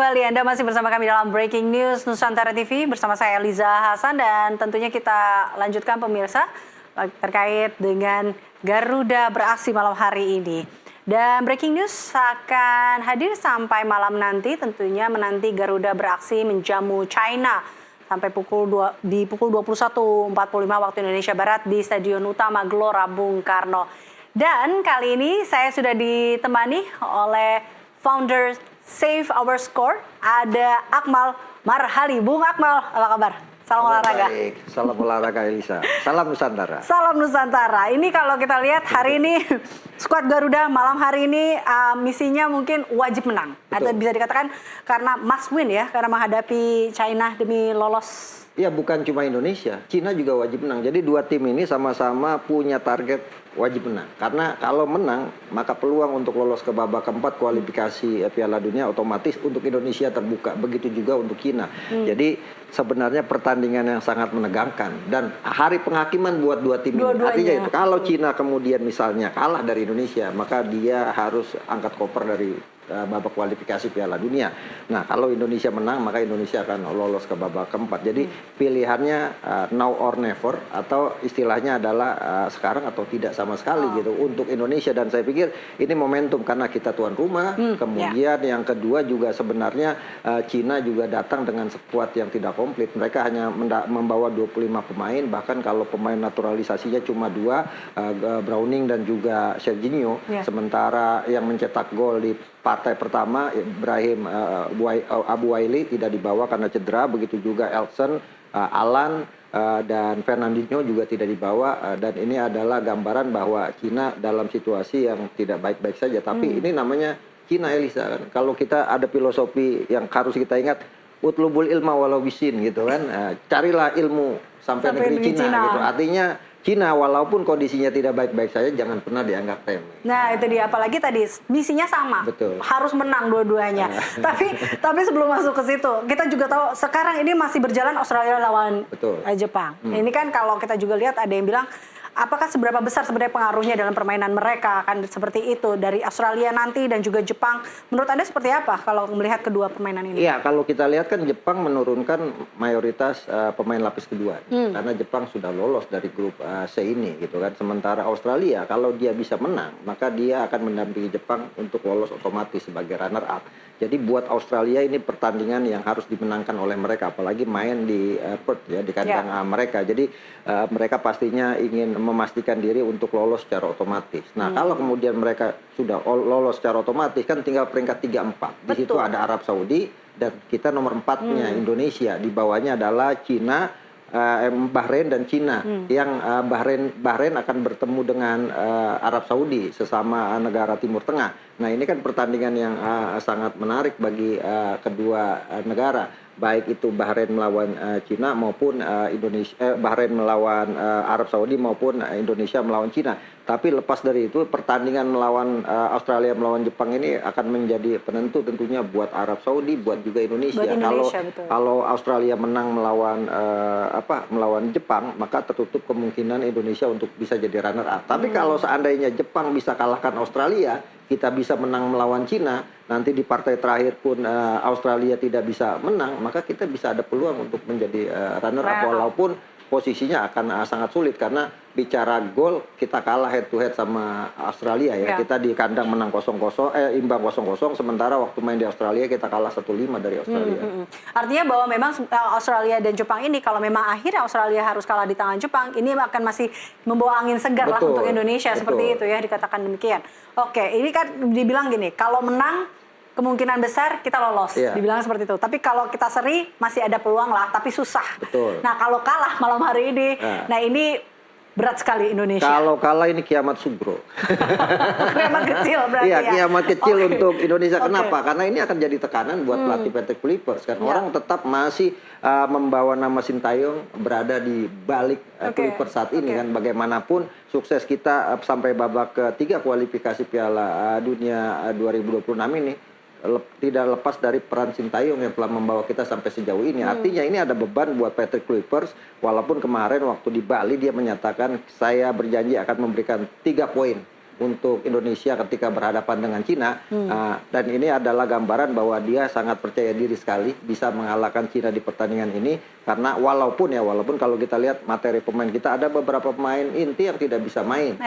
kembali, Anda masih bersama kami dalam Breaking News Nusantara TV bersama saya Eliza Hasan dan tentunya kita lanjutkan pemirsa terkait dengan Garuda beraksi malam hari ini. Dan Breaking News akan hadir sampai malam nanti, tentunya menanti Garuda beraksi menjamu China sampai pukul 21.45 waktu Indonesia Barat di Stadion Utama Gelora Bung Karno. Dan kali ini saya sudah ditemani oleh founder Save Our Score, ada Akmal Marhali. Bung Akmal, apa kabar? Salam olahraga. Baik, salam olahraga Elisa. Salam Nusantara. Salam Nusantara. Ini kalau kita lihat hari ini skuad Garuda malam hari ini misinya mungkin wajib menang. Betul. Atau bisa dikatakan karena must win ya, karena menghadapi China demi lolos. Ya bukan cuma Indonesia, Cina juga wajib menang. Jadi dua tim ini sama-sama punya target wajib menang. Karena kalau menang, maka peluang untuk lolos ke babak keempat kualifikasi Piala Dunia otomatis untuk Indonesia terbuka. Begitu juga untuk Cina. Jadi sebenarnya pertandingan yang sangat menegangkan. Dan hari penghakiman buat dua tim ini. Artinya itu, kalau Cina kemudian misalnya kalah dari Indonesia, maka dia harus angkat koper dari babak kualifikasi Piala Dunia. Nah, kalau Indonesia menang, maka Indonesia akan lolos ke babak keempat. Jadi pilihannya now or never, atau istilahnya adalah sekarang atau tidak sama sekali gitu untuk Indonesia. Dan saya pikir ini momentum karena kita tuan rumah. Kemudian yang kedua juga sebenarnya Cina juga datang dengan skuad yang tidak komplit. Mereka hanya membawa 25 pemain, bahkan kalau pemain naturalisasinya cuma 2, Browning dan juga Serginho. Sementara yang mencetak gol di partai pertama Ibrahim Abu Waili tidak dibawa karena cedera, begitu juga Elson, Alan dan Fernandinho juga tidak dibawa, dan ini adalah gambaran bahwa Cina dalam situasi yang tidak baik-baik saja. Tapi ini namanya Cina, Elisa, kan. Kalau kita ada filosofi yang harus kita ingat, utlubul ilma walau bisin gitu kan, carilah ilmu sampai negeri Cina gitu. Artinya Cina walaupun kondisinya tidak baik-baik saja jangan pernah dianggap remeh. Nah itu dia, apalagi tadi misinya sama. Betul. Harus menang dua-duanya. tapi sebelum masuk ke situ, kita juga tahu sekarang ini masih berjalan Australia lawan Jepang. Ini kan kalau kita juga lihat ada yang bilang apakah seberapa besar sebenarnya pengaruhnya dalam permainan mereka, kan seperti itu dari Australia nanti dan juga Jepang. Menurut Anda seperti apa kalau melihat kedua permainan ini? Iya, kalau kita lihat kan Jepang menurunkan mayoritas pemain lapis kedua. Karena Jepang sudah lolos dari grup C ini gitu kan. Sementara Australia kalau dia bisa menang, maka dia akan mendampingi Jepang untuk lolos otomatis sebagai runner up. Jadi buat Australia ini pertandingan yang harus dimenangkan oleh mereka, apalagi main di Perth ya, di kandang mereka. Jadi mereka pastinya ingin memastikan diri untuk lolos secara otomatis. Nah, kalau kemudian mereka sudah lolos secara otomatis, kan tinggal peringkat 3-4. Di situ ada Arab Saudi dan kita nomor 4-nya Indonesia. Di bawahnya adalah Cina, Bahrain dan Cina. Yang Bahrain akan bertemu dengan Arab Saudi, sesama negara Timur Tengah. Nah, ini kan pertandingan yang sangat menarik bagi kedua negara. Baik itu Bahrain melawan Cina maupun Bahrain melawan Arab Saudi maupun Indonesia melawan Cina. Tapi lepas dari itu pertandingan melawan Australia melawan Jepang ini akan menjadi penentu tentunya buat Arab Saudi, buat juga Indonesia. Kalau Australia menang melawan Jepang, maka tertutup kemungkinan Indonesia untuk bisa jadi runner up. Tapi kalau seandainya Jepang bisa kalahkan Australia, kita bisa menang melawan Cina, nanti di partai terakhir pun Australia tidak bisa menang, maka kita bisa ada peluang untuk menjadi runner up, walaupun posisinya akan sangat sulit karena bicara gol kita kalah head to head sama Australia ya. Kita di kandang menang 0-0, imbang 0-0, sementara waktu main di Australia kita kalah 1-5 dari Australia. Artinya bahwa memang Australia dan Jepang ini kalau memang akhirnya Australia harus kalah di tangan Jepang, ini akan masih membawa angin segar lah untuk Indonesia, seperti itu ya, dikatakan demikian. Oke, ini kan dibilang gini, kalau menang kemungkinan besar kita lolos, dibilang seperti itu. Tapi kalau kita seri masih ada peluang lah, tapi susah. Nah, kalau kalah malam hari ini, nah ini berat sekali Indonesia. Kalau kalah ini kiamat subro. Kiamat kecil berarti ya. Iya, kiamat kecil untuk Indonesia. Kenapa? Karena ini akan jadi tekanan buat pelatih Patrick Kluivert. Kan orang tetap masih membawa nama Sintayong berada di balik Kluivert saat ini kan. Bagaimanapun sukses kita sampai babak ketiga kualifikasi Piala Dunia 2026 ini tidak lepas dari peran Sintayong yang telah membawa kita sampai sejauh ini. Artinya ini ada beban buat Patrick Kluivert, walaupun kemarin waktu di Bali dia menyatakan saya berjanji akan memberikan 3 poin untuk Indonesia ketika berhadapan dengan Cina. Dan ini adalah gambaran bahwa dia sangat percaya diri sekali bisa mengalahkan Cina di pertandingan ini, karena walaupun kalau kita lihat materi pemain kita ada beberapa pemain inti yang tidak bisa main.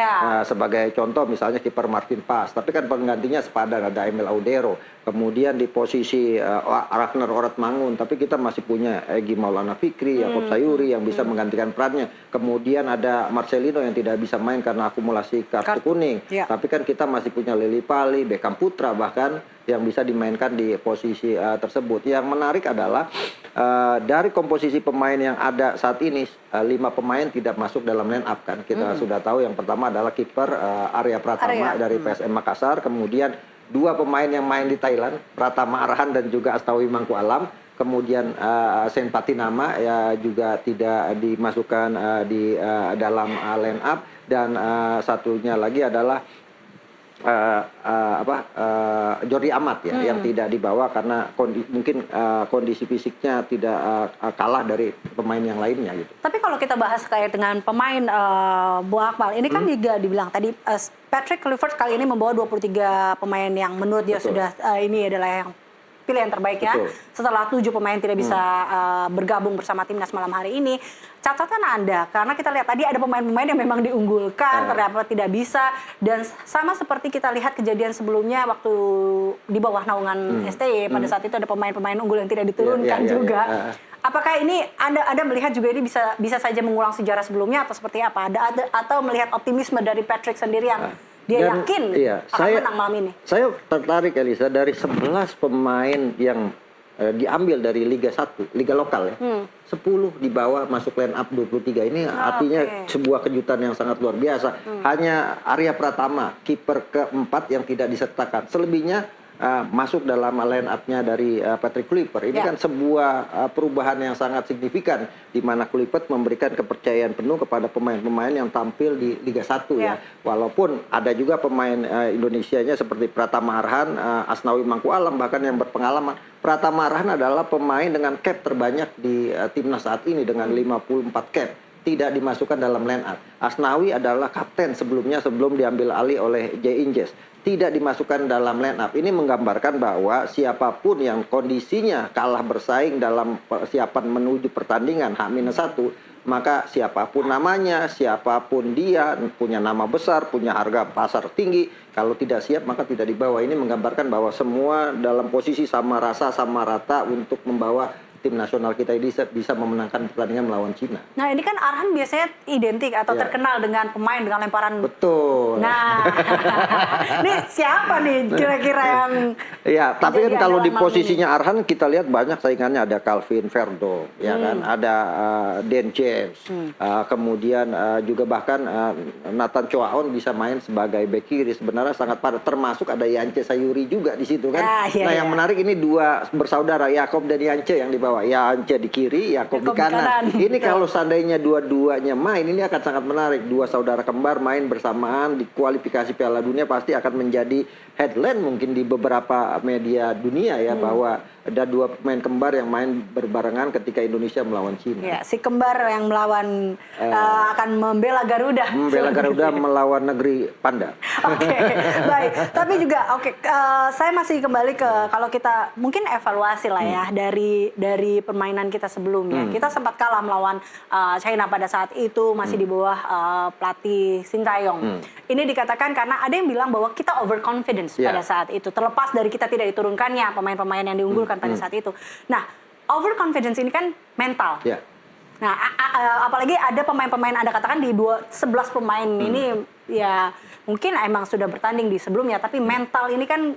Sebagai contoh misalnya kiper Martin Paes, tapi kan penggantinya sepadan, ada Emil Audero. Kemudian di posisi Ragnar Oratmangun, tapi kita masih punya Egy Maulana Fikri, Yaakob Sayuri yang bisa menggantikan perannya. Kemudian ada Marcelino yang tidak bisa main karena akumulasi kartu kuning. Tapi kan kita masih punya Lily Pali, Beckham Putra bahkan yang bisa dimainkan di posisi tersebut. Yang menarik adalah dari komposisi pemain yang ada saat ini, 5 pemain tidak masuk dalam line up kan. Kita sudah tahu yang pertama adalah kiper Arya Pratama dari PSM Makassar, kemudian 2 pemain yang main di Thailand, Pratama Arhan dan juga Asnawi Mangku Alam. Kemudian Sen Patinama ya juga tidak dimasukkan di dalam line up, dan satunya lagi adalah Jordi Amat ya, yang tidak dibawa karena mungkin kondisi fisiknya tidak kalah dari pemain yang lainnya gitu. Tapi kalau kita bahas terkait dengan pemain Bung Akmal, ini kan juga dibilang tadi Patrick Kluivert kali ini membawa 23 pemain yang menurut dia sudah ini adalah yang pilihan terbaiknya. Setelah 7 pemain tidak bisa bergabung bersama timnas malam hari ini. Catatan Anda, karena kita lihat tadi ada pemain-pemain yang memang diunggulkan, terdapat tidak bisa, dan sama seperti kita lihat kejadian sebelumnya waktu di bawah naungan STY, pada saat itu ada pemain-pemain unggul yang tidak diturunkan juga. Apakah ini Anda melihat juga ini bisa saja mengulang sejarah sebelumnya atau seperti apa? Atau melihat optimisme dari Patrick sendiri yang dia yakin akan menang malam ini? Saya tertarik Elisa, dari 11 pemain yang diambil dari Liga 1, Liga lokal ya, 10 dibawa masuk line up 23. Ini artinya sebuah kejutan yang sangat luar biasa. Hanya Arya Pratama, kiper keempat yang tidak disertakan. Selebihnya masuk dalam line up-nya dari Patrick Kluivert. Ini kan sebuah perubahan yang sangat signifikan, di mana Kluivert memberikan kepercayaan penuh kepada pemain-pemain yang tampil di Liga 1 ya. Walaupun ada juga pemain Indonesianya seperti Pratama Arhan, Asnawi Mangku Alam bahkan yang berpengalaman. Pratama Arhan adalah pemain dengan cap terbanyak di timnas saat ini dengan 54 cap. Tidak dimasukkan dalam line up. Asnawi adalah kapten sebelumnya sebelum diambil alih oleh Jay Inges. Tidak dimasukkan dalam line up. Ini menggambarkan bahwa siapapun yang kondisinya kalah bersaing dalam persiapan menuju pertandingan H-1, maka siapapun namanya, siapapun dia, punya nama besar, punya harga pasar tinggi, kalau tidak siap maka tidak dibawa. Ini menggambarkan bahwa semua dalam posisi sama rasa, sama rata untuk membawa tim nasional kita ini bisa memenangkan pertandingan melawan Cina. Nah ini kan Arhan biasanya identik atau terkenal dengan pemain dengan lemparan. Betul. Nah, ini siapa nih kira-kira yang? Ya, tapi kan kalau di posisinya Arhan kita lihat banyak saingannya, ada Calvin Verdo, ya kan, ada Dan James, kemudian juga bahkan Nathan Choaon bisa main sebagai bek kiri, sebenarnya sangat padat. Termasuk ada Yance Sayuri juga di situ kan. Yang menarik ini 2 bersaudara Yaakob dan Yance yang dibawa. Yance di kiri, Yaakob di kanan. Ini kalau seandainya dua-duanya main, ini akan sangat menarik. 2 saudara kembar main bersamaan di kualifikasi Piala Dunia, pasti akan menjadi headline mungkin di beberapa media dunia ya, bahwa ada 2 pemain kembar yang main berbarengan ketika Indonesia melawan Cina. Ya, si kembar yang melawan akan membela Garuda. Membela Garuda melawan negeri Panda. Oke, baik. Tapi juga saya masih kembali ke kalau kita mungkin evaluasi lah ya dari permainan kita sebelumnya. Kita sempat kalah melawan China pada saat itu, masih di bawah pelatih Sintayong. Ini dikatakan karena ada yang bilang bahwa kita overconfidence pada saat itu. Terlepas dari kita tidak diturunkannya pemain-pemain yang diunggulkan pada saat itu. Nah, overconfidence ini kan mental. Nah, apalagi ada pemain-pemain Anda katakan di 11 pemain ini ya mungkin emang sudah bertanding di sebelumnya, tapi mental ini kan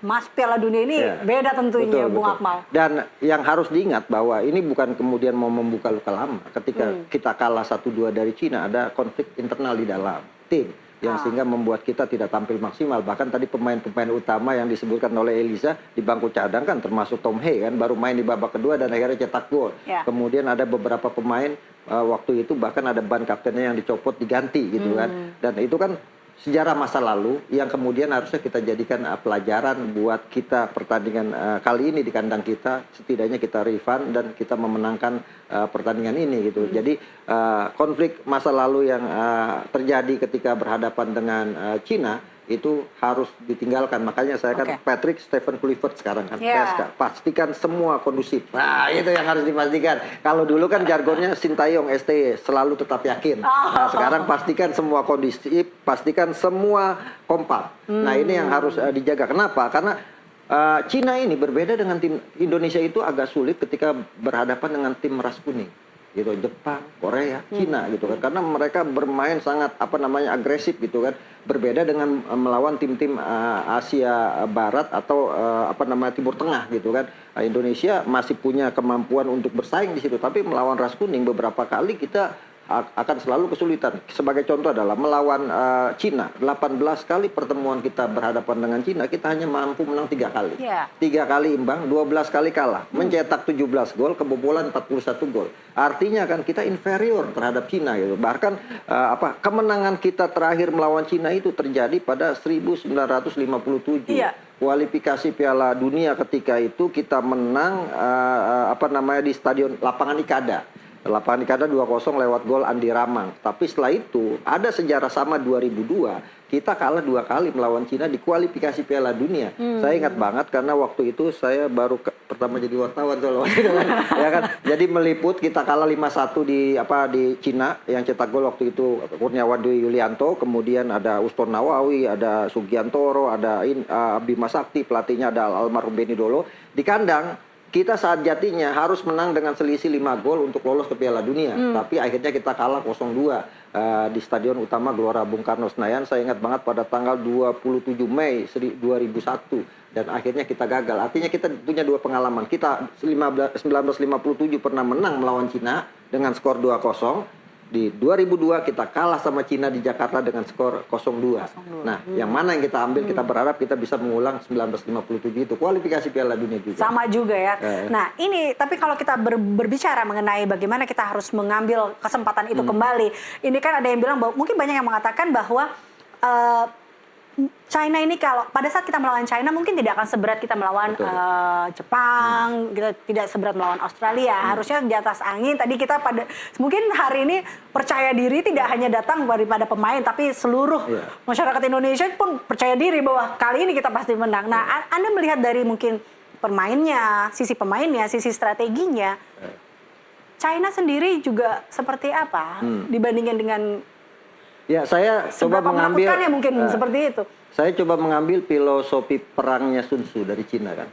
Mas Piala Dunia ini beda tentunya, Bung Akmal. Dan yang harus diingat bahwa ini bukan kemudian mau membuka luka lama. Ketika kita kalah 1-2 dari Cina, ada konflik internal di dalam tim yang sehingga membuat kita tidak tampil maksimal. Bahkan tadi pemain-pemain utama yang disebutkan oleh Eliza di bangku cadang kan, termasuk Tom Hey kan, baru main di babak kedua dan akhirnya cetak gol. Kemudian ada beberapa pemain waktu itu bahkan ada ban kaptennya yang dicopot diganti gitu kan. Dan itu kan sejarah masa lalu yang kemudian harusnya kita jadikan pelajaran buat kita pertandingan kali ini di kandang kita, setidaknya kita refund dan kita memenangkan pertandingan ini gitu. Jadi konflik masa lalu yang terjadi ketika berhadapan dengan Cina itu harus ditinggalkan. Makanya saya kan Patrick Stephen Kluivert sekarang kan PSK. Pastikan semua kondusif. Nah, itu yang harus dipastikan. Kalau dulu kan jargonnya Sintayong STY, selalu tetap yakin. Nah, sekarang pastikan semua kondusif, pastikan semua kompak. Nah, ini yang harus dijaga. Kenapa? Karena Cina ini berbeda dengan tim Indonesia, itu agak sulit ketika berhadapan dengan tim ras kuning. Gitu, Jepang, Korea, Cina gitu kan, karena mereka bermain sangat agresif gitu kan, berbeda dengan melawan tim-tim Asia Barat atau Timur Tengah gitu kan. Indonesia masih punya kemampuan untuk bersaing di situ, tapi melawan ras kuning beberapa kali kita akan selalu kesulitan. Sebagai contoh adalah melawan Cina, 18 kali pertemuan kita berhadapan dengan Cina, kita hanya mampu menang 3 kali. 3 kali imbang, 12 kali kalah. Mencetak 17 gol, kebobolan 41 gol. Artinya kan kita inferior terhadap Cina gitu. Bahkan kemenangan kita terakhir melawan Cina itu terjadi pada 1957. Kualifikasi Piala Dunia ketika itu kita menang di stadion Lapangan Ikada. Lapangan Ikada 2-0 lewat gol Andi Ramang. Tapi setelah itu ada sejarah sama 2002, kita kalah 2 kali melawan Cina di kualifikasi Piala Dunia. Saya ingat banget karena waktu itu saya baru pertama jadi wartawan soalnya ya kan. Jadi meliput, kita kalah 5-1 di Cina. Yang cetak gol waktu itu Kurniawan Dwi Yulianto, kemudian ada Uston Nawawi, ada Sugiantoro, ada Bima Sakti, pelatihnya ada almarhum Beni Dolo. Di kandang kita saat jatinya harus menang dengan selisih 5 gol untuk lolos ke Piala Dunia. Tapi akhirnya kita kalah 0-2 di Stadion Utama Gelora Bung Karno Senayan. Saya ingat banget pada tanggal 27 Mei 2001. Dan akhirnya kita gagal. Artinya kita punya 2 pengalaman. Kita 1957 pernah menang melawan Cina dengan skor 2-0. Di 2002 kita kalah sama Cina di Jakarta dengan skor 0-2. Nah, yang mana yang kita ambil, kita berharap kita bisa mengulang 1957 itu. Kualifikasi Piala Dunia juga. Sama juga ya. Nah, ini tapi kalau kita berbicara mengenai bagaimana kita harus mengambil kesempatan itu kembali. Ini kan ada yang bilang bahwa mungkin banyak yang mengatakan bahwa China ini kalau pada saat kita melawan China mungkin tidak akan seberat kita melawan Jepang, kita tidak seberat melawan Australia. Harusnya di atas angin. Tadi kita mungkin hari ini percaya diri tidak hanya datang daripada pemain, tapi seluruh masyarakat Indonesia pun percaya diri bahwa kali ini kita pasti menang. Nah, Anda melihat dari mungkin sisi pemainnya, sisi strateginya, China sendiri juga seperti apa dibandingkan dengan saya coba mengambil mungkin seperti itu. Saya coba mengambil filosofi perangnya Sun Tzu dari Cina kan.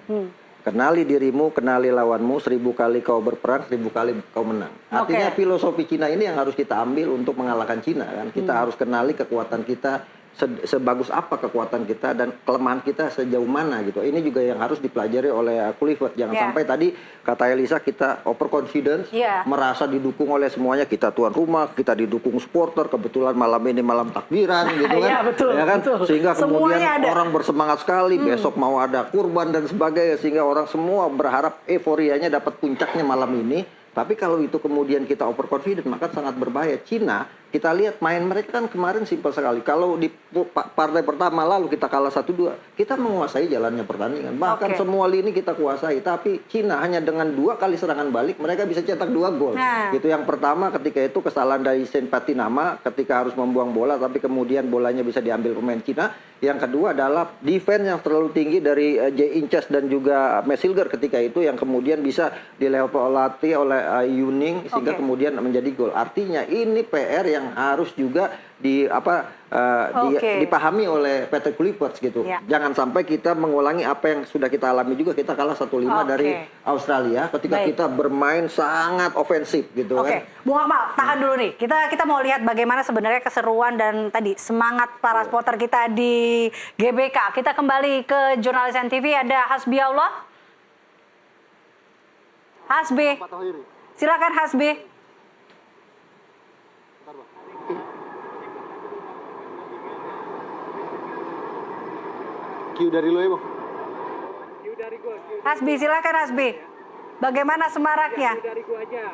Kenali dirimu, kenali lawanmu, 1000 kali kau berperang, 1000 kali kau menang. Artinya filosofi Cina ini yang harus kita ambil untuk mengalahkan Cina kan. Kita harus kenali kekuatan kita, sebagus apa kekuatan kita dan kelemahan kita sejauh mana gitu. Ini juga yang harus dipelajari oleh Kluivert. Jangan sampai tadi kata Elisa kita overconfidence, merasa didukung oleh semuanya, kita tuan rumah, kita didukung supporter, kebetulan malam ini malam takbiran gitu kan. Ya kan? Sehingga kemudian orang bersemangat sekali, besok mau ada kurban dan sebagainya, sehingga orang semua berharap euforianya dapat puncaknya malam ini. Tapi kalau itu kemudian kita overconfident, maka sangat berbahaya. Cina, kita lihat main mereka kan kemarin simpel sekali. Kalau di partai pertama lalu kita kalah 1-2, kita menguasai jalannya pertandingan. Bahkan semua lini kita kuasai. Tapi Cina hanya dengan 2 kali serangan balik, mereka bisa cetak 2 gol. Itu yang pertama, ketika itu kesalahan dari Sen Patinama ketika harus membuang bola, tapi kemudian bolanya bisa diambil pemain Cina. Yang kedua adalah defense yang terlalu tinggi dari Jae In-cheon dan juga Mesilger ketika itu, yang kemudian bisa dilewati oleh Yuning sehingga kemudian menjadi gol. Artinya ini PR yang harus juga dipahami oleh Patrick Kluivert gitu. Jangan sampai kita mengulangi apa yang sudah kita alami juga. Kita kalah 1-5 dari Australia ketika kita bermain sangat ofensif gitu kan. Bung Akmal, tahan dulu nih. Kita mau lihat bagaimana sebenarnya keseruan dan tadi semangat para supporter kita di GBK. Kita kembali ke Jurnalis NTV, ada Hasbi Allah. Hasbi. Silakan Hasbi. Q dari lo ya, Bang. Hasbi, silakan Hasbi. Bagaimana semaraknya? Dari gua aja.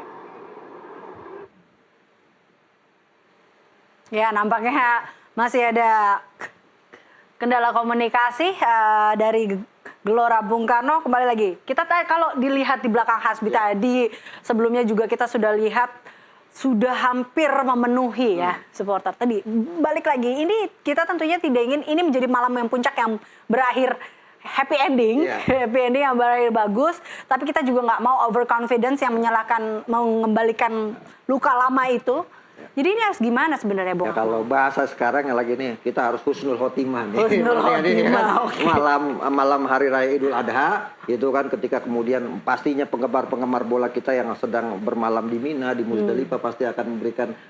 Ya, nampaknya masih ada kendala komunikasi dari Gelora Bung Karno. Kembali lagi, kita kalau dilihat di belakang Hasbi tadi, sebelumnya juga kita sudah lihat sudah hampir memenuhi ya supporter. Tadi balik lagi, ini kita tentunya tidak ingin ini menjadi malam yang puncak yang berakhir happy ending, happy ending yang berakhir bagus. Tapi kita juga nggak mau overconfidence yang menyalahkan, mengembalikan luka lama itu. Jadi ini harus gimana sebenarnya, Bung? Ya, kalau bahasa sekarang yang lagi nih, kita harus husnul khotimah nih. Husnul khotimah, okay. Malam hari raya Idul Adha, itu kan ketika kemudian pastinya penggemar bola kita yang sedang bermalam di Mina, di Muzdalifah pasti akan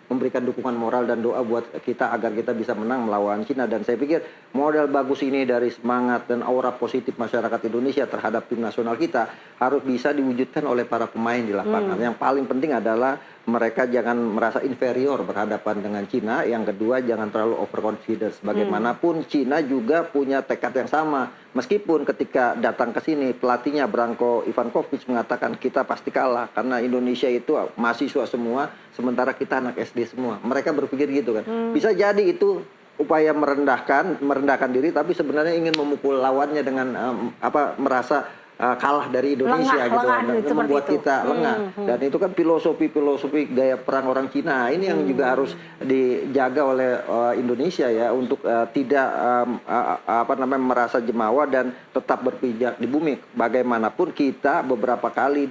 memberikan dukungan moral dan doa buat kita agar kita bisa menang melawan Cina. Dan saya pikir model bagus ini dari semangat dan aura positif masyarakat Indonesia terhadap tim nasional kita harus bisa diwujudkan oleh para pemain di lapangan. Yang paling penting adalah mereka jangan merasa inferior berhadapan dengan Cina. Yang kedua, jangan terlalu overconfidence. Bagaimanapun Cina juga punya tekad yang sama. Meskipun ketika datang ke sini pelatihnya Branko Ivankovic mengatakan kita pasti kalah karena Indonesia itu mahasiswa semua, sementara kita anak SD semua. Mereka berpikir gitu kan. Bisa jadi itu upaya merendahkan diri, tapi sebenarnya ingin memukul lawannya dengan merasa kalah dari Indonesia gitu, membuat kita lengah. Dan itu kan filosofi gaya perang orang Cina. Ini yang juga harus dijaga oleh Indonesia ya, untuk tidak merasa jemawa dan tetap berpijak di bumi. Bagaimanapun kita beberapa kali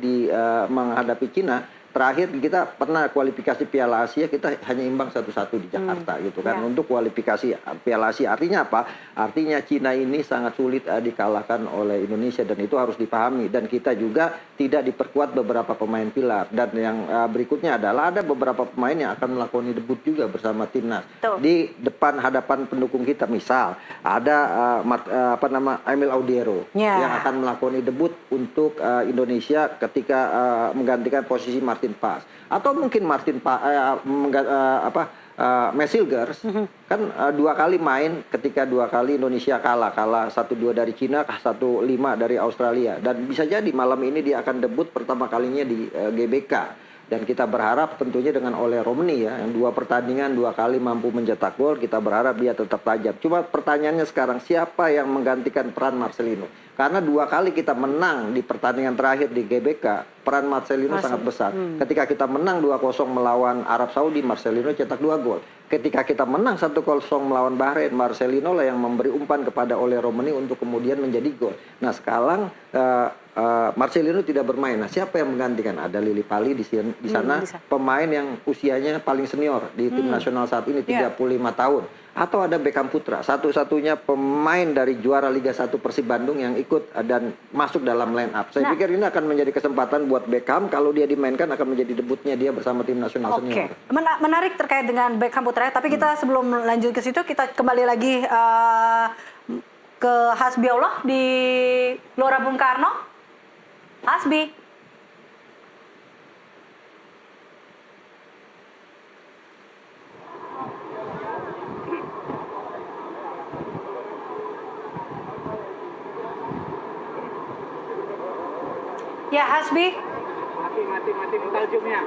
menghadapi Cina. Terakhir kita pernah kualifikasi Piala Asia, kita hanya imbang 1-1 di Jakarta gitu kan. Untuk kualifikasi Piala Asia, artinya apa? Artinya Cina ini sangat sulit dikalahkan oleh Indonesia, dan itu harus dipahami. Dan kita juga tidak diperkuat beberapa pemain pilar. Dan yang berikutnya adalah ada beberapa pemain yang akan melakoni debut juga bersama timnas di depan hadapan pendukung kita. Misal ada Emil Audiero yang akan melakoni debut untuk Indonesia ketika menggantikan posisi Martin Paes, atau mungkin Mesilgers kan 2 kali main, ketika 2 kali Indonesia kalah 1-2 dari Cina, 1-5 dari Australia, dan bisa jadi malam ini dia akan debut pertama kalinya di GBK. Dan kita berharap tentunya dengan Ole Romni ya, yang 2 pertandingan 2 kali mampu mencetak gol, kita berharap dia tetap tajam. Cuma pertanyaannya sekarang, siapa yang menggantikan peran Marcelino? Karena 2 kali kita menang di pertandingan terakhir di GBK, peran Marcelino sangat besar. Ketika kita menang 2-0 melawan Arab Saudi, Marcelino cetak 2 gol. Ketika kita menang 1-0 melawan Bahrain, Marcelino lah yang memberi umpan kepada Ole Romni untuk kemudian menjadi gol. Nah sekarang Marcelino tidak bermain. Nah siapa yang menggantikan? Ada Lili Pali di sana, pemain yang usianya paling senior di tim nasional saat ini, 35 tahun. Atau ada Beckham Putra, satu-satunya pemain dari juara Liga 1 Persib Bandung yang ikut dan masuk dalam line up. Saya pikir ini akan menjadi kesempatan buat Beckham, kalau dia dimainkan akan menjadi debutnya dia bersama tim nasional senior. Menarik terkait dengan Beckham Putra, tapi kita sebelum lanjut ke situ, kita kembali lagi ke Hasbiullah di Gelora Bung Karno. Hasbi. Ya, Hasbi. Mati mental zoomnya.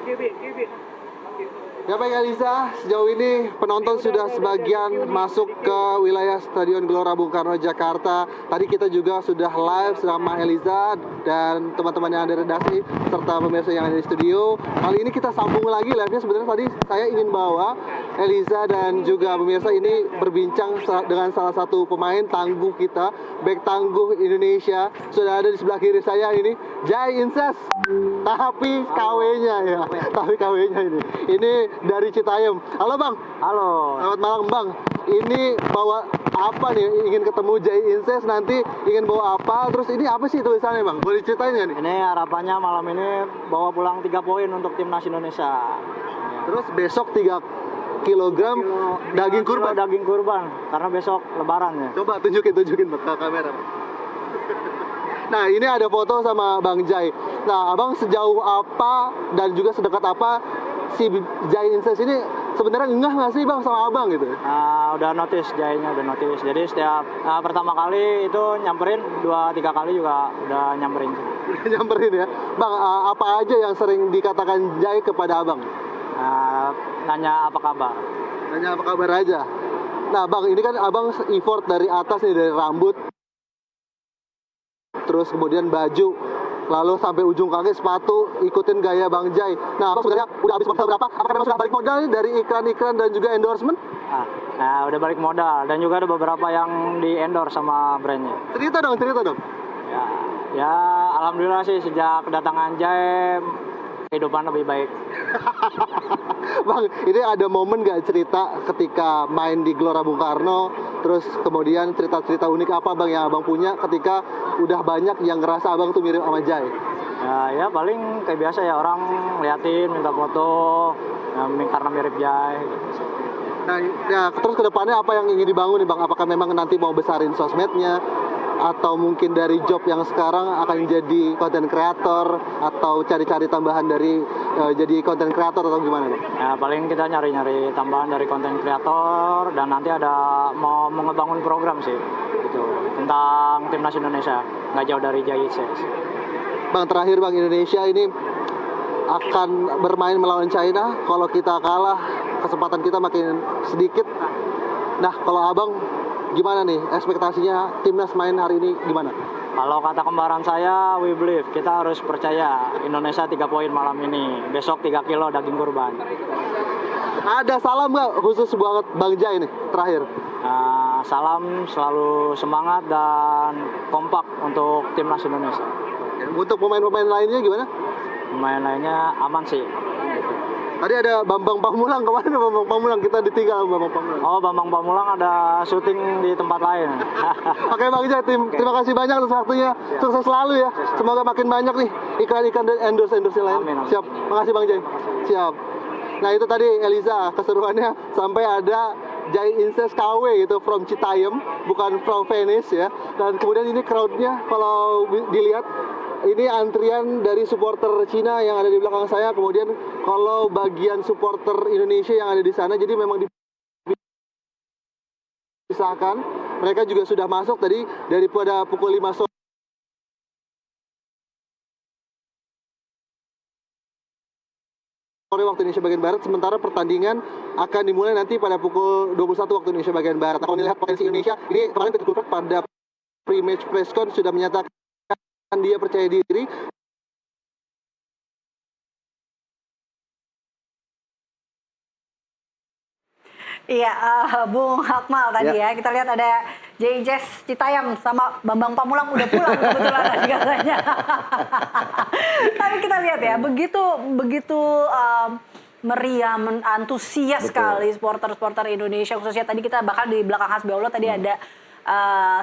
Give it. Ya baik Eliza, sejauh ini penonton sudah sebagian masuk ke wilayah Stadion Gelora Bung Karno Jakarta. Tadi kita juga sudah live sama Eliza dan teman-teman yang ada di redaksi serta pemirsa yang ada di studio. Kali ini kita sambung lagi live-nya. Sebenarnya tadi saya ingin bawa Eliza dan juga pemirsa ini berbincang dengan salah satu pemain tangguh kita, bek tangguh Indonesia. Sudah ada di sebelah kiri saya ini, Jai Inses. Tapi KW-nya ya, ini. Ini dari Citayam. Halo Bang. Halo. Selamat malam Bang. Ini bawa apa nih? Ingin ketemu Jai Inses, nanti ingin bawa apa? Terus ini apa sih tulisannya Bang? Boleh ceritain nggak nih? Ini harapannya malam ini bawa pulang 3 poin untuk timnas Indonesia. Terus besok 3 kilogram daging kurban. Daging kurban karena besok lebaran ya. Coba tunjukin Bang, ke kamera Bang. Nah ini ada foto sama Bang Jai. Nah Abang sejauh apa dan juga sedekat apa si Jai Inses ini sebenarnya ngeh nggak sih Bang sama Abang gitu? Udah notice Jainya, udah notice. Jadi setiap pertama kali itu nyamperin, 2-3 kali juga udah nyamperin. Nyamperin ya. Bang, apa aja yang sering dikatakan Jai kepada Abang? Nanya apa kabar. Nanya apa kabar aja. Nah Bang, ini kan Abang effort dari atas nih, dari rambut, terus kemudian baju, lalu sampai ujung kaki sepatu, ikutin gaya Bang Jai. Nah Abang sebenarnya udah habis modal berapa? Apakah memang sudah balik modal nih dari iklan-iklan dan juga endorsement? Nah, udah balik modal dan juga ada beberapa yang di endorse sama brandnya. Cerita dong. Ya, ya alhamdulillah sih sejak kedatangan Jai kehidupan lebih baik. Bang, ini ada momen gak cerita ketika main di Gelora Bung Karno, terus kemudian cerita-cerita unik apa Bang yang Abang punya ketika udah banyak yang ngerasa Abang tuh mirip sama Jai? Ya paling kayak biasa ya, orang liatin minta foto ya, karena mirip Jai. Nah, ya, terus kedepannya apa yang ingin dibangun nih Bang? Apakah memang nanti mau besarin sosmednya? Atau mungkin dari job yang sekarang akan jadi content creator? Atau cari-cari tambahan dari jadi content creator atau gimana Bang? Ya paling kita nyari-nyari tambahan dari konten kreator dan nanti ada mau ngebangun program sih gitu, tentang timnas Indonesia, nggak jauh dari JICS. Bang, terakhir Bang, Indonesia ini akan bermain melawan China. Kalau kita kalah, kesempatan kita makin sedikit. Nah, kalau Abang gimana nih ekspektasinya timnas main hari ini gimana? Kalau kata kembaran saya, we believe, kita harus percaya Indonesia 3 poin malam ini, besok 3 kilo daging kurban. Ada salam nggak khusus buat Bang Jai nih terakhir? Salam, selalu semangat dan kompak untuk timnas Indonesia. Untuk pemain-pemain lainnya gimana? Pemain lainnya aman sih. Tadi ada Bambang Pamulang, kemana Bambang Pamulang? Kita ditinggal Bambang Pamulang. Oh, Bambang Pamulang ada syuting di tempat lain. Oke Bang Jai, terima kasih banyak atas waktunya. Sukses selalu ya. Semoga makin banyak nih iklan-iklan dan endorse lain. Amin. Siap. Makasih Bang Jai. Siap. Nah itu tadi Eliza keseruannya sampai ada Jai Incest KW gitu, from Citayam, bukan from Venice ya. Dan kemudian ini crowdnya kalau dilihat, ini antrian dari supporter Cina yang ada di belakang saya. Kemudian kalau bagian supporter Indonesia yang ada di sana, jadi memang dipisahkan. Mereka juga sudah masuk tadi daripada pukul 5 sore waktu Indonesia bagian Barat, sementara pertandingan akan dimulai nanti pada pukul 21 waktu Indonesia bagian Barat. Nah, kalau melihat potensi Indonesia, ini kemarin Peter Gulfat pada pre-match press con sudah menyatakan dia percaya diri. Iya, Bung Akmal tadi ya. Kita lihat ada JICS Citayam sama Bambang Pamulang udah pulang kebetulan tadi katanya. Tapi kita lihat ya, begitu meriah, antusias sekali supporter Indonesia, khususnya tadi kita bahkan di belakang Hasbiullah tadi ada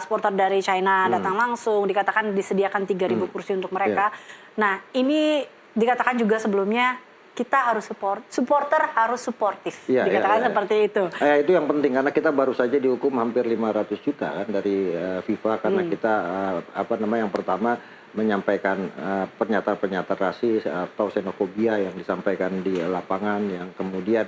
supporter dari China datang langsung, dikatakan disediakan 3.000 kursi untuk mereka. Nah, ini dikatakan juga sebelumnya kita harus supporter harus suportif, dikatakan seperti itu. Itu yang penting karena kita baru saja dihukum hampir 500 juta kan dari FIFA karena kita yang pertama menyampaikan pernyataan-pernyataan rasis atau xenofobia yang disampaikan di lapangan, yang kemudian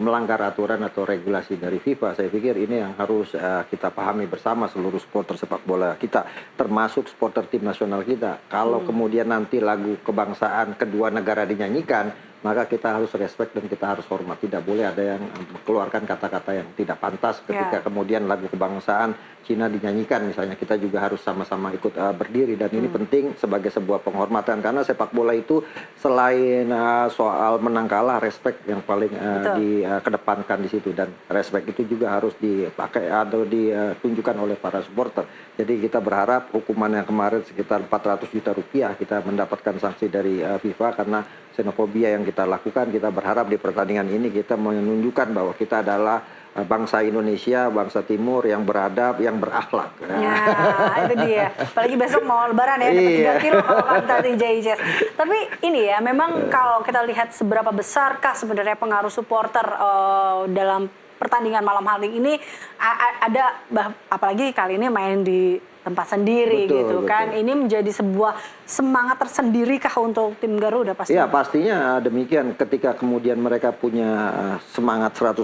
melanggar aturan atau regulasi dari FIFA. Saya pikir ini yang harus kita pahami bersama seluruh supporter sepak bola kita, termasuk supporter tim nasional kita. Kalau kemudian nanti lagu kebangsaan kedua negara dinyanyikan, maka kita harus respect dan kita harus hormat. Tidak boleh ada yang mengeluarkan kata-kata yang tidak pantas ketika kemudian lagu kebangsaan Cina dinyanyikan misalnya. Kita juga harus sama-sama ikut berdiri, dan ini penting sebagai sebuah penghormatan karena sepak bola itu selain soal menang kalah, respect yang paling dikedepankan di situ, dan respect itu juga harus dipakai atau ditunjukkan oleh para supporter. Jadi kita berharap hukuman yang kemarin sekitar 400 juta rupiah kita mendapatkan sanksi dari FIFA karena xenofobia yang kita lakukan. Kita berharap di pertandingan ini kita menunjukkan bahwa kita adalah bangsa Indonesia, bangsa Timur yang beradab, yang berakhlak. Ya, itu dia. Apalagi besok mau lebaran ya, dapat 3 kilo kalau kata di JICS. Tapi ini ya, memang kalau kita lihat seberapa besarkah sebenarnya pengaruh supporter dalam pertandingan malam hari ini, ada apalagi kali ini main di tempat sendiri betul. Kan. Ini menjadi sebuah semangat tersendiri kah untuk tim Garuda pastinya? Ya pastinya demikian, ketika kemudian mereka punya semangat 100%,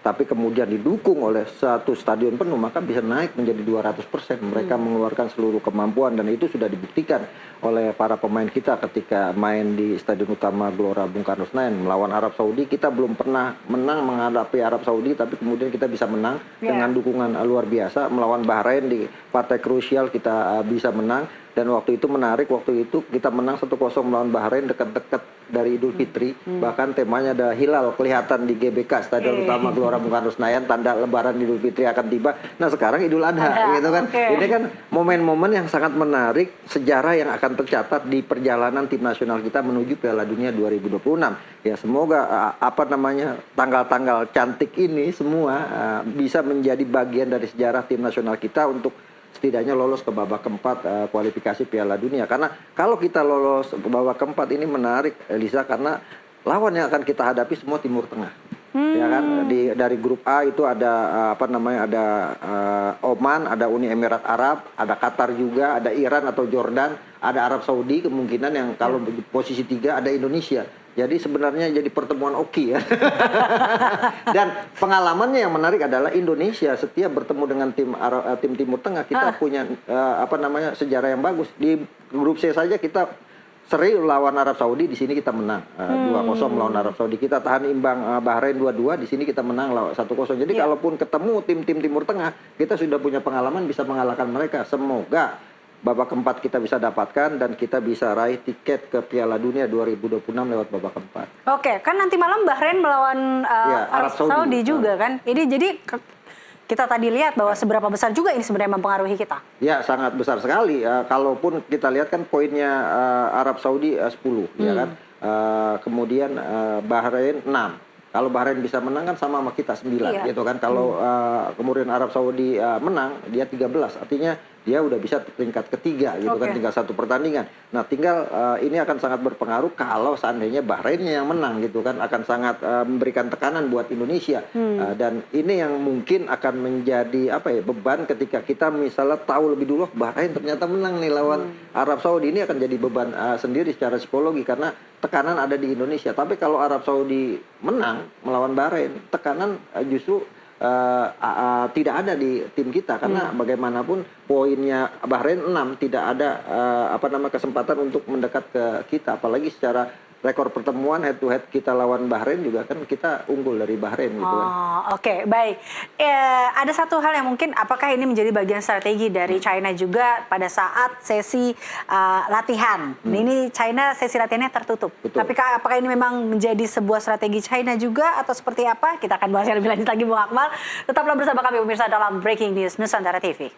tapi kemudian didukung oleh satu stadion penuh, maka bisa naik menjadi 200%. Mereka mengeluarkan seluruh kemampuan dan itu sudah dibuktikan oleh para pemain kita ketika main di Stadion Utama Gelora Bung Karno Senayan melawan Arab Saudi. Kita belum pernah menang menghadapi Arab Saudi, tapi kemudian kita bisa menang dengan dukungan luar biasa. Melawan Bahrain di partai krusial kita bisa menang. Dan waktu itu menarik, waktu itu kita menang 1-0 melawan Bahrain dekat-dekat dari Idul Fitri. Bahkan temanya ada hilal kelihatan di GBK, Stadion Utama Gelora Bung Karno Senayan, tanda lebaran Idul Fitri akan tiba. Nah sekarang Idul Adha gitu kan. Ini kan momen-momen yang sangat menarik, sejarah yang akan tercatat di perjalanan tim nasional kita menuju Piala Dunia 2026. Ya semoga tanggal-tanggal cantik ini semua bisa menjadi bagian dari sejarah tim nasional kita untuk setidaknya lolos ke babak keempat kualifikasi Piala Dunia. Karena kalau kita lolos ke babak keempat ini menarik, Elisa, karena lawan yang akan kita hadapi semua Timur Tengah. Ya kan, dari grup A itu ada ada Oman, ada Uni Emirat Arab, ada Qatar juga, ada Iran atau Jordan, ada Arab Saudi kemungkinan yang kalau di posisi 3 ada Indonesia. Jadi sebenarnya jadi pertemuan oki ya. Dan pengalamannya yang menarik adalah Indonesia setiap bertemu dengan tim Timur Tengah kita punya sejarah yang bagus. Di grup C saja kita seri lawan Arab Saudi, di sini kita menang 2-0 melawan Arab Saudi. Kita tahan imbang Bahrain 2-2, di sini kita menang 1-0. Jadi kalaupun ketemu tim-tim Timur Tengah, kita sudah punya pengalaman bisa mengalahkan mereka. Semoga babak keempat kita bisa dapatkan dan kita bisa raih tiket ke Piala Dunia 2026 lewat babak keempat. Oke, kan nanti malam Bahrain melawan Arab Saudi juga kan. Ini jadi kita tadi lihat bahwa seberapa besar juga ini sebenarnya mempengaruhi kita. Ya, sangat besar sekali. Kalaupun kita lihat kan poinnya Arab Saudi 10, ya kan. Kemudian Bahrain 6. Kalau Bahrain bisa menang kan sama kita 9 gitu kan. Kalau kemudian Arab Saudi menang, dia 13. Artinya dia udah bisa peringkat ketiga gitu kan, tinggal satu pertandingan. Nah tinggal ini akan sangat berpengaruh kalau seandainya Bahrainnya yang menang gitu kan, akan sangat memberikan tekanan buat Indonesia. Dan ini yang mungkin akan menjadi beban ketika kita misalnya tahu lebih dulu Bahrain ternyata menang nih lawan Arab Saudi. Ini akan jadi beban sendiri secara psikologi karena tekanan ada di Indonesia. Tapi kalau Arab Saudi menang melawan Bahrain, tekanan justru tidak ada di tim kita karena bagaimanapun poinnya Bahrain 6, tidak ada kesempatan untuk mendekat ke kita, apalagi secara rekor pertemuan head to head kita lawan Bahrain juga kan kita unggul dari Bahrain gitu kan. Oke, baik. Ada satu hal yang mungkin apakah ini menjadi bagian strategi dari China juga pada saat sesi latihan. Ini China sesi latihannya tertutup. Betul. Tapi apakah ini memang menjadi sebuah strategi China juga atau seperti apa? Kita akan bahas lebih lanjut lagi Bung Akmal. Tetaplah bersama kami pemirsa dalam Breaking News Nusantara TV.